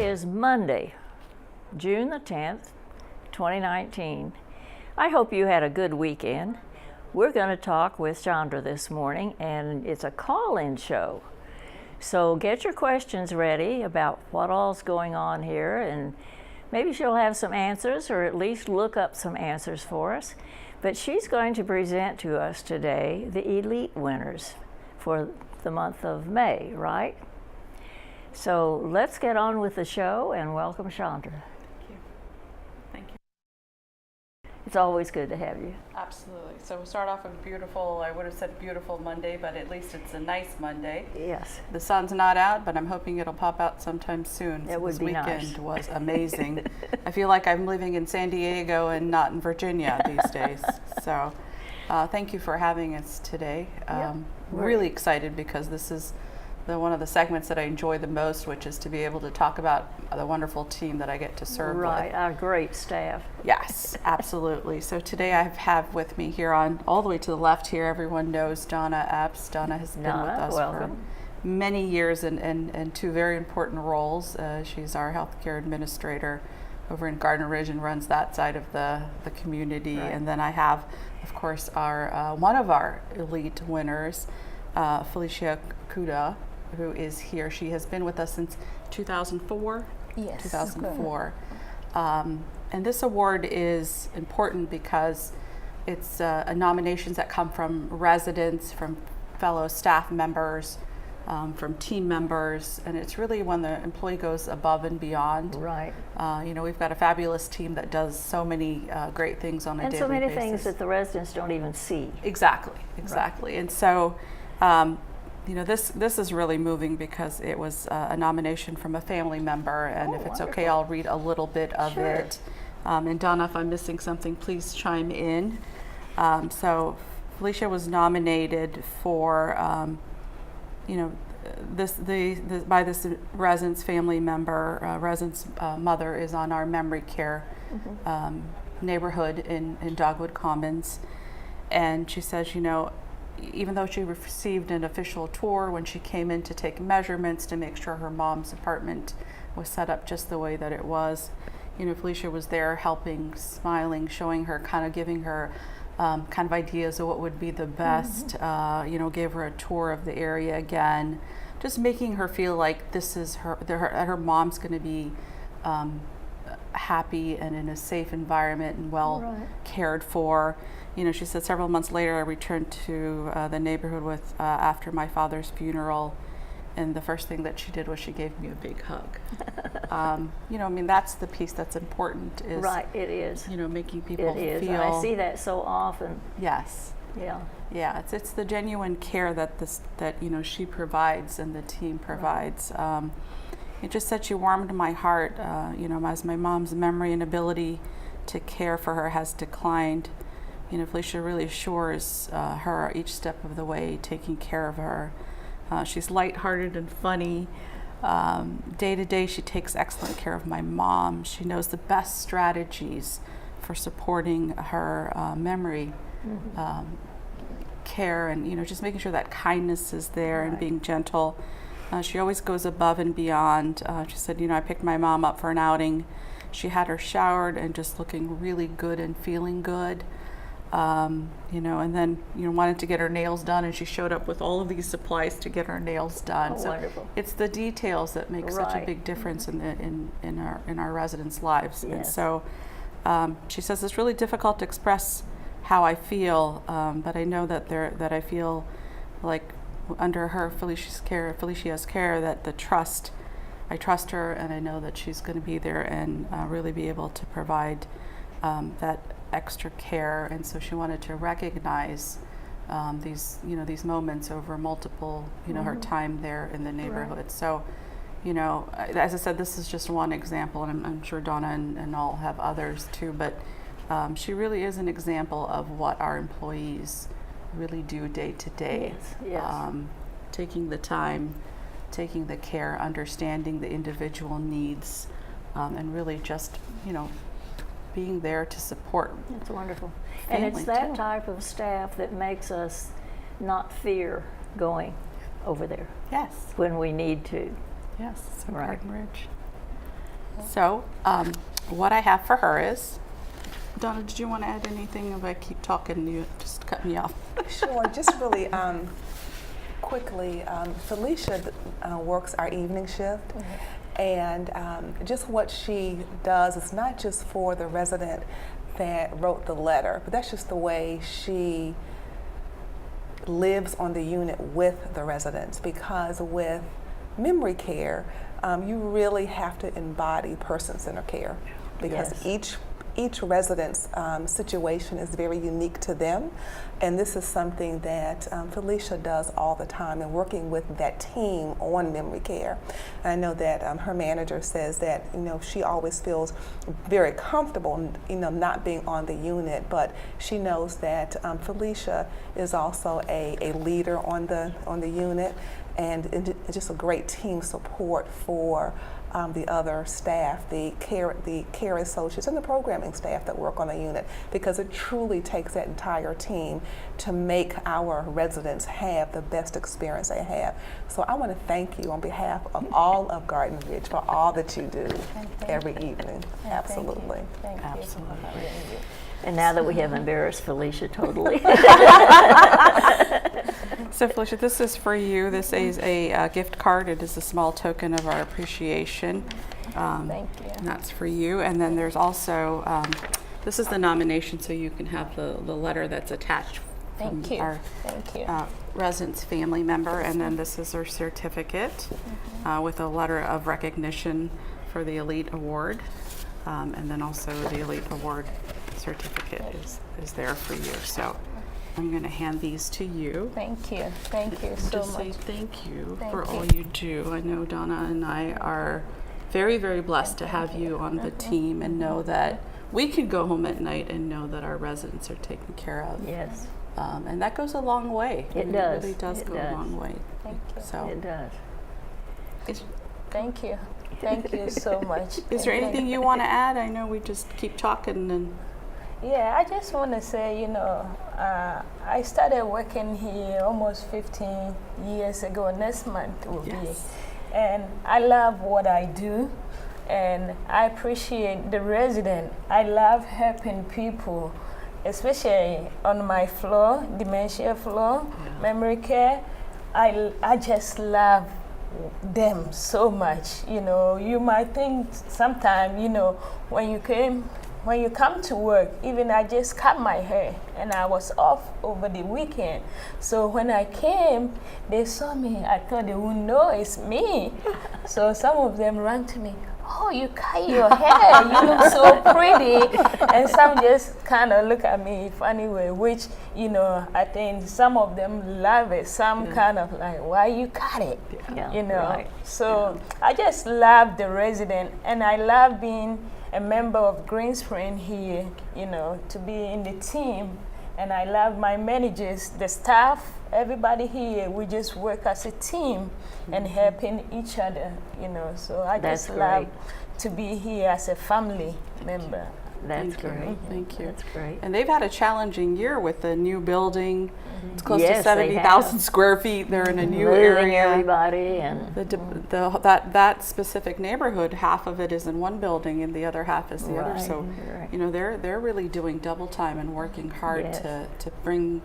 Today is Monday, June the 10th, 2019. I hope you had a good weekend. We're going to talk with Chandra this morning, and it's a call-in show. So get your questions ready about what all's going on here, and maybe she'll have some answers, or at least look up some answers for us. But she's going to present to us today the elite winners for the month of May, right? So let's get on with the show and welcome Chandra. Thank you. Thank you. It's always good to have you. Absolutely. So we'll start off with beautiful, I would have said beautiful Monday, but at least it's a nice Monday. Yes. The sun's not out, but I'm hoping it'll pop out sometime soon. It would be nice. This weekend was amazing. I feel like I'm living in San Diego and not in Virginia these days. So thank you for having us today. Really excited because this is one of the segments that I enjoy the most, which is to be able to talk about the wonderful team that I get to serve with. Right, our great staff. Yes, absolutely. So today I have with me here on all the way to the left here, everyone knows Donna Epps. Donna has been with us for many years in two very important roles. She's our healthcare administrator over in Garden Ridge and runs that side of the community. Right. And then I have, of course, our one of our elite winners, Felicia Koduah, who is here. She has been with us since 2004. Yes. 2004. And this award is important because it's nominations that come from residents, from fellow staff members, from team members, and it's really when the employee goes above and beyond. Right. We've got a fabulous team that does so many great things on a daily basis. And so many things that the residents don't even see. Exactly. Right. And so, this is really moving because it was a nomination from a family member, and if it's wonderful. okay, I'll read a little bit of Sure. it. And Donna, if I'm missing something, please chime in. So Felicia was nominated for, by this resident's family member. Resident's mother is on our memory care neighborhood in Dogwood Commons, and she says, even though she received an official tour when she came in to take measurements to make sure her mom's apartment was set up just the way that it was, Felicia was there helping, smiling, showing her, kind of giving her kind of ideas of what would be the best, gave her a tour of the area again, just making her feel like this is her mom's going to be happy and in a safe environment and well cared for. She said several months later I returned to the neighborhood with after my father's funeral, and the first thing that she did was she gave me a big hug. That's the piece that's important. Is right, it is. Making people it is. feel. And I see that so often. Yes. Yeah. Yeah, it's the genuine care that she provides and the team provides. Right. It just such a warm to my heart. As my mom's memory and ability to care for her has declined, Felicia really assures her each step of the way, taking care of her. She's lighthearted and funny. Day to day, she takes excellent care of my mom. She knows the best strategies for supporting her memory care, and just making sure that kindness is there and being gentle. She always goes above and beyond. She said, I picked my mom up for an outing. She had her showered and just looking really good and feeling good. And then, wanted to get her nails done, and she showed up with all of these supplies to get her nails done. So wonderful. It's the details that make such a big difference in our residents' lives. Yes. And so she says it's really difficult to express how I feel, but I know that I feel like under Felicia's care, that I trust her, and I know that she's going to be there and really be able to provide that extra care. And so she wanted to recognize these moments over multiple, her time there in the neighborhood. Right. So, as I said, this is just one example, and I'm sure Donna and all have others too, but she really is an example of what our employees really do day to day. Yes. Taking the time, taking the care, understanding the individual needs, and really just, being there to support. It's wonderful. And it's that too. type of staff that makes us not fear going over there. Yes. When we need to. Yes. So Right. Garden Ridge. So what I have for her is, Donna, did you want to add anything? If I keep talking, you just cut me off. Sure, just really quickly, Felicia works our evening shift, and just what she does is not just for the resident that wrote the letter, but that's just the way she lives on the unit with the residents, because with memory care, you really have to embody person-centered care, because each resident's situation is very unique to them, and this is something that Felicia does all the time, and working with that team on memory care. I know that her manager says that she always feels very comfortable not being on the unit, but she knows that Felicia is also a leader on the unit, and just a great team support for the other staff, the care associates, and the programming staff that work on the unit, because it truly takes that entire team to make our residents have the best experience they have. So I want to thank you on behalf of all of Garden Ridge for all that you do every evening. Absolutely. Thank you. Absolutely. And now that we have embarrassed Felicia totally. So Felicia, this is for you. This is a gift card. It is a small token of our appreciation. Thank you. And that's for you. And then there's also, this is the nomination, so you can have the letter that's attached from Thank you. our Thank you. resident's family member. And then this is her certificate with a letter of recognition for the Elite Award. And then also the Elite Award certificate is there for you. So I'm going to hand these to you. Thank you. Thank you so Just say much. thank you Thank for you. all you do. I know Donna and I are very, very blessed to have you on the team, and know that we can go home at night and know that our residents are taken care of. Yes, And that goes a long way. It I mean, does. It really does It go does. a long way. Thank you. So, it does. Thank you. Thank you so much. is there anything you want to add? I know we just keep talking and. Yeah, I just want to say, I started working here almost 15 years ago. Next month will be. And I love what I do, and I appreciate the resident. I love helping people, especially on my floor, dementia floor, memory care. I just love them so much. You might think sometime, when you come to work, even I just cut my hair and I was off over the weekend. So when I came, they saw me. I thought they wouldn't know it's me. So some of them ran to me, "Oh, you cut your hair, you look so pretty." And some just kind of look at me funny way, which, I think some of them love it. Some kind of like, "Why you cut it?" Right. So I just love the resident, and I love being a member of Green Spring here, to be in the team. And I love my managers, the staff, everybody here. We just work as a team and helping each other, So I That's just love great. to be here as a family member. That's Thank you. great. Thank you. That's great. And they've had a challenging year with the new building. It's close to Yes, they 70,000 have. square feet. They're in a new Moving area. everybody and That specific neighborhood, half of it is in one building and the other half is the other. Right, So, right. they're really doing double time and working hard Yes. to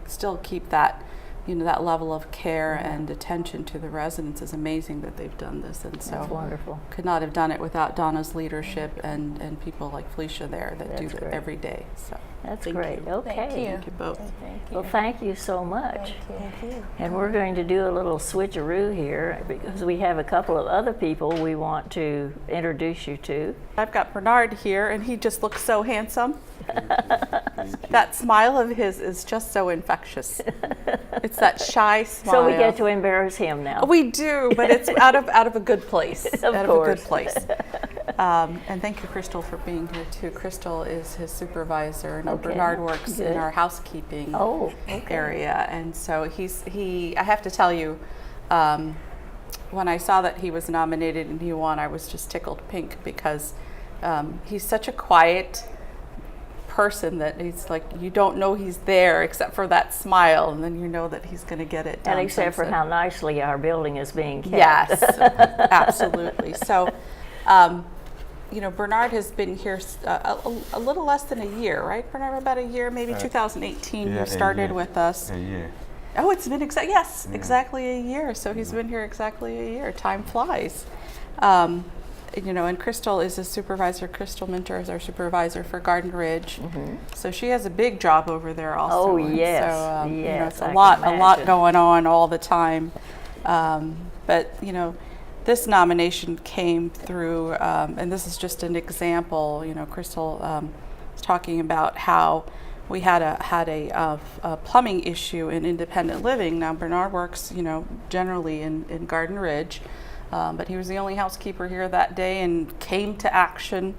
still keep that, that level of care and attention to the residents. Is amazing that they've done this, and so That's wonderful. could not have done it without Donna's leadership and people like Felicia there that do That's it great. every day. So That's thank great. you. Okay. Thank you. Thank you both. Thank you. Well, thank you so much. Thank you. And we're going to do a little switcheroo here because we have a couple of other people we want to introduce you to. I've got Bernard here, and he just looks so handsome. That smile of his is just so infectious. It's that shy smile. So we get to embarrass him now. We do, but it's out of a good place. Of out course. of a good place. And thank you, Crystal, for being here too. Crystal is his supervisor. No, Okay, Bernard works good. in our housekeeping Oh, okay. area, and so he. I have to tell you, when I saw that he was nominated and he won, I was just tickled pink because he's such a quiet person that he's like, you don't know he's there except for that smile, and then you know that he's going to get it done. And except for Sunset. how nicely our building is being kept. Yes, absolutely. So Bernard has been here a little less than a year, right? Bernard, about a year, maybe 2018. You started with us. A year. Oh, it's been exactly a year. So he's been here exactly a year. Time flies. And Crystal is a supervisor. Crystal Minter is our supervisor for Garden Ridge. So she has a big job over there also. Oh, And yes. So, Yes, it's I a can lot imagine. going on all the time. But this nomination came through, and this is just an example. Crystal was talking about how we had a plumbing issue in independent living. Now Bernard works, generally in Garden Ridge, but he was the only housekeeper here that day and came to action,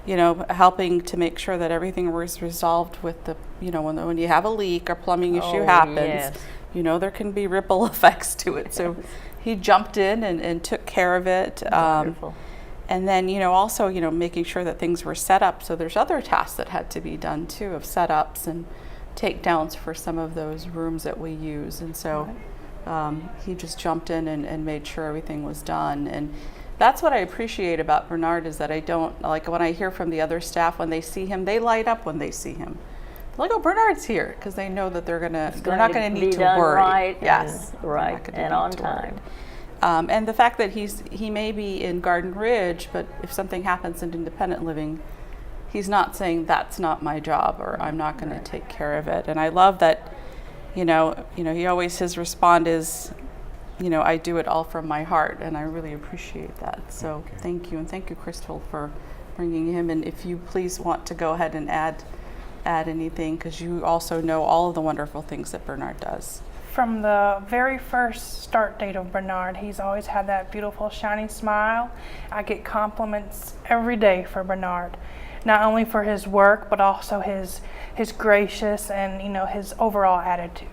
helping to make sure that everything was resolved with the, when you have a leak or plumbing issue happens, yes. There can be ripple effects to it. So he jumped in and took care of it. Wonderful. And then, also, making sure that things were set up. So there's other tasks that had to be done too, of setups and takedowns for some of those rooms that we use. And so he just jumped in and made sure everything was done. And that's what I appreciate about Bernard, is that I don't, like when I hear from the other staff, when they see him, they light up when they see him. They're like, oh, Bernard's here, because they know that they're not going to need to worry. Right, Yes, right, and on time. And the fact that he may be in Garden Ridge, but if something happens in independent living, he's not saying that's not my job or I'm not going to take care of it. And I love that, his response is, I do it all from my heart, and I really appreciate that. So thank you, and thank you, Crystal, for bringing him. And if you please want to go ahead and add anything, because you also know all of the wonderful things that Bernard does. From the very first start date of Bernard, he's always had that beautiful, shiny smile. I get compliments every day for Bernard, not only for his work, but also his gracious and his overall attitude.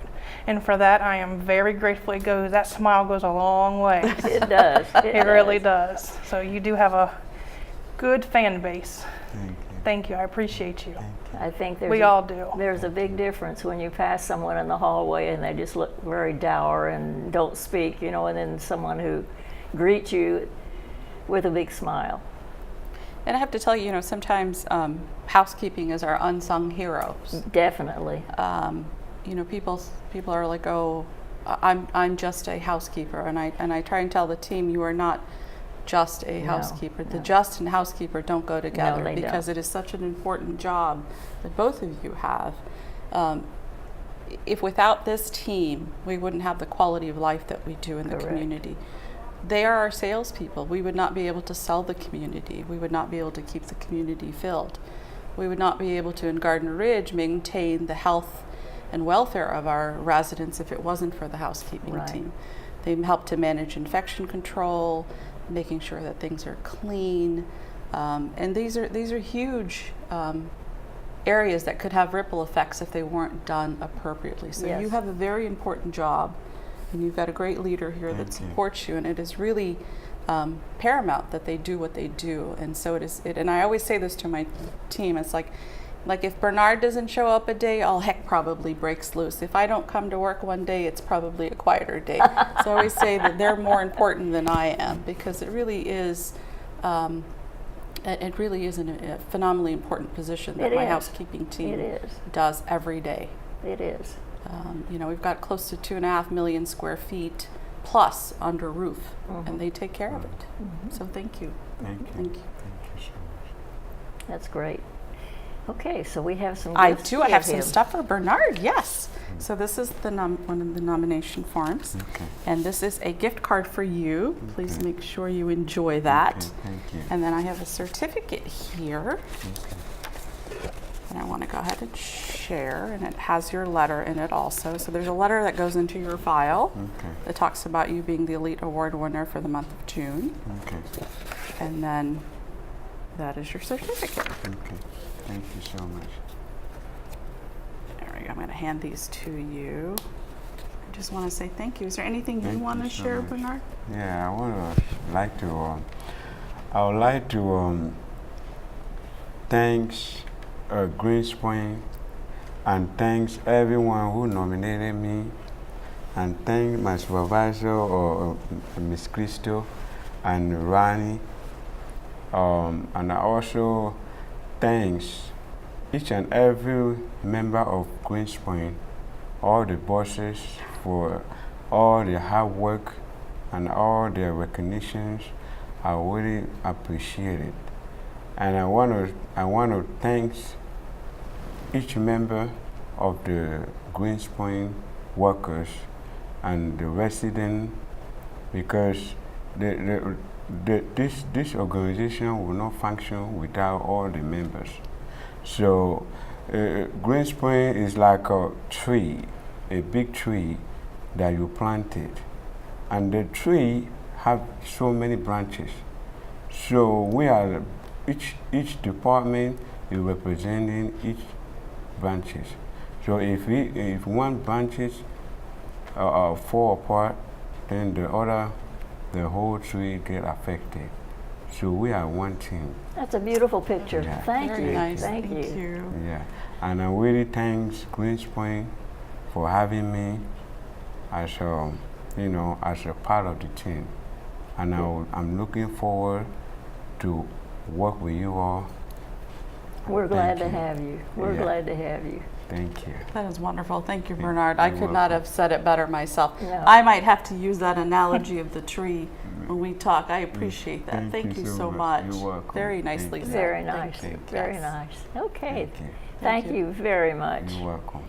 And for that, I am very grateful. That smile goes a long way. It does. It really does. So you do have a good fan base. Thank you. Thank you. I appreciate you. I think We all do. There's a big difference when you pass someone in the hallway and they just look very dour and don't speak, and then someone who greets you with a big smile. And I have to tell you, sometimes housekeeping is our unsung heroes. Definitely. People are like, oh, I'm just a housekeeper, and I try and tell the team, you are not just a housekeeper. The just and housekeeper don't go together, they because don't. it is such an important job that both of you have. If without this team, we wouldn't have the quality of life that we do in the Correct. community. They are our salespeople. We would not be able to sell the community. We would not be able to keep the community filled. We would not be able to, in Garden Ridge, maintain the health and welfare of our residents if it wasn't for the housekeeping Right. team. They help to manage infection control, making sure that things are clean, and these are huge areas that could have ripple effects if they weren't done appropriately. So Yes. you have a very important job, and you've got a great leader here that Thank you. supports you, and it is really paramount that they do what they do. And so and I always say this to my team, it's like if Bernard doesn't show up a day, all heck probably breaks loose. If I don't come to work one day, it's probably a quieter day. So I always say that they're more important than I am, because it really is a phenomenally important position that It my is. housekeeping team It is. does every day. It is. We've got close to 2.5 million square feet plus under roof, and they take care of it. So thank you. Thank you. Thank you. Thank you so much. That's great. Okay, so we have some I gifts do. to I have give some him. stuff for Bernard. Yes. So this is one of the nomination forms, Okay. and this is a gift card for you. Please Okay. make sure you enjoy that. Okay, thank you. And then I have a certificate here, Okay. and I want to go ahead and share, and it has your letter in it also. So there's a letter that goes into your file Okay. that talks about you being the Elite Award winner for the month of June, Okay. and then that is your certificate. Okay. Thank you so much. There we go. I'm going to hand these to you. I just want to say thank you. Is there anything you Thank want you to so share, much. Bernard? Yeah, I would like to thanks Green Spring, and thanks everyone who nominated me, and thank my supervisor, Miss Crystal and Rani, And I also thanks each and every member of Greens Point, all the bosses for all their hard work and all their recognitions. I really appreciate it. And I want to thank each member of the Greens Point workers and the residents, because this organization will not function without all the members. So Greens Point is like a tree, a big tree that you planted, and the tree have so many branches. So we are each department is representing each branches. So if one branches fall apart, then the whole tree get affected. So we are one team. That's a beautiful picture. Yeah. Thank Very you. nice. Thank you. Yeah, and I really thanks Greens Point for having me as as a part of the team, and I'm looking forward to work with you all. We're glad to you. have you. We're Yeah. glad to have you. Thank you. That is wonderful. Thank you, Bernard. I You're could not welcome. have said it better myself. No. I might have to use that analogy of the tree when we talk. I appreciate that. Thank Thank you you so so much. much. You're welcome. Very Thank nicely you. said. Very Thank nice. you. Very Yes. nice. Okay. Thank you. Thank you. you very much. You're welcome.